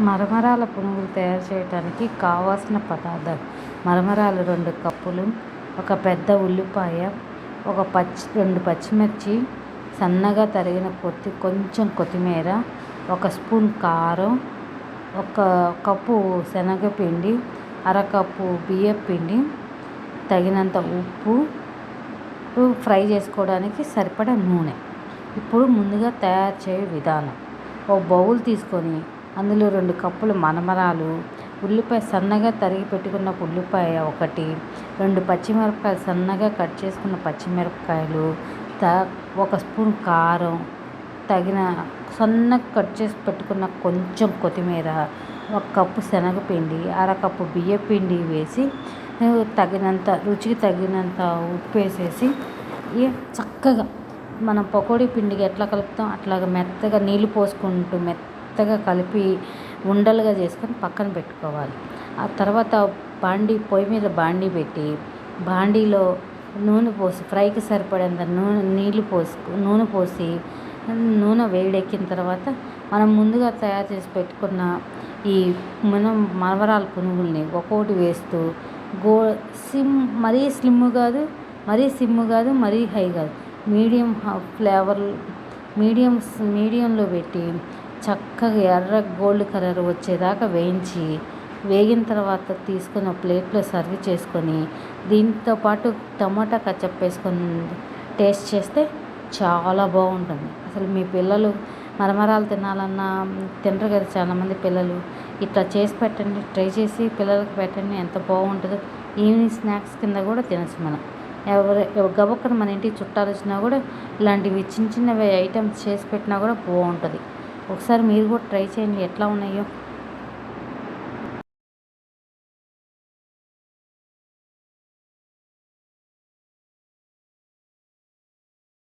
మరమరాల పునుగులు తయారు చేయడానికి కావలసిన పదార్థాలు: మరమరాలు 2 కప్పులు, ఒక పెద్ద ఉల్లిపాయ, 2 పచ్చిమిర్చి, సన్నగా తరిగిన కొంచెం కొత్తిమీర, 1 స్పూన్ కారం, 1 కప్పు శనగపిండి, అరకప్పు బియ్యపిండి, తగినంత ఉప్పు, ఫ్రై చేసుకోవడానికి సరిపడా నూనె. ఇప్పుడు ముందుగా తయారు చేయే విధానం: ఒక బౌల్ తీసుకొని అందులో 2 కప్పుల మరమరాలు, ఉల్లిపాయ సన్నగా తరిగి పెట్టుకున్న ఉల్లిపాయ 1, 2 పచ్చిమిరపకాయలు సన్నగా కట్ చేసుకున్న పచ్చిమిరపకాయలు, 1 స్పూన్ కారం, తగిన సన్నగా కట్ చేసి పెట్టుకున్న కొంచెం కొత్తిమీర, 1 కప్పు శనగపిండి, అరకప్పు బియ్యపిండి వేసి రుచికి తగినంత ఉప్పు వేసేసి చక్కగా మనం పకోడీ పిండికి ఎట్లా కలుపుతాం అట్లాగా మెత్తగా నీళ్ళు పోసుకుంటూ మెత్తగా కలిపి ఉండలుగా చేసుకొని పక్కన పెట్టుకోవాలి. ఆ తర్వాత పొయ్యి మీద బాండీ పెట్టి బాండీలో నూనె పోసి ఫ్రైకి సరిపడేంత నూనె పోసి నూనె వేడెక్కిన తర్వాత మనం ముందుగా తయారు చేసి పెట్టుకున్న ఈ మరమరాల పునుగుల్ని ఒక్కొక్కటి వేస్తూ మరీ స్లిమ్ కాదు, మరీ సిమ్ కాదు, మరీ హై కాదు, మీడియంలో పెట్టి చక్కగా ఎర్ర గోల్డ్ కలర్ వచ్చేదాకా వేగిన తర్వాత తీసుకొని ఒక ప్లేట్లో సర్వ్ చేసుకొని దీంతోపాటు టమాటా కచప్ వేసుకొని టేస్ట్ చేస్తే చాలా బాగుంటుంది. అసలు మీ పిల్లలు మరమరాలు తినాలన్నా తినరు కదా చాలామంది పిల్లలు. ఇట్లా చేసి పెట్టండి, ట్రై చేసి పిల్లలకు పెట్టండి, ఎంత బాగుంటుందో. ఈవినింగ్ స్నాక్స్ కింద కూడా తినచ్చు. మనం గబక్కన మన ఇంటికి చుట్టాలు వచ్చినా కూడా ఇలాంటివి చిన్నవి ఐటమ్స్ చేసి పెట్టినా కూడా బాగుంటుంది. ఒకసారి మీరు కూడా ట్రై చేయండి, ఎట్లా ఉన్నాయో.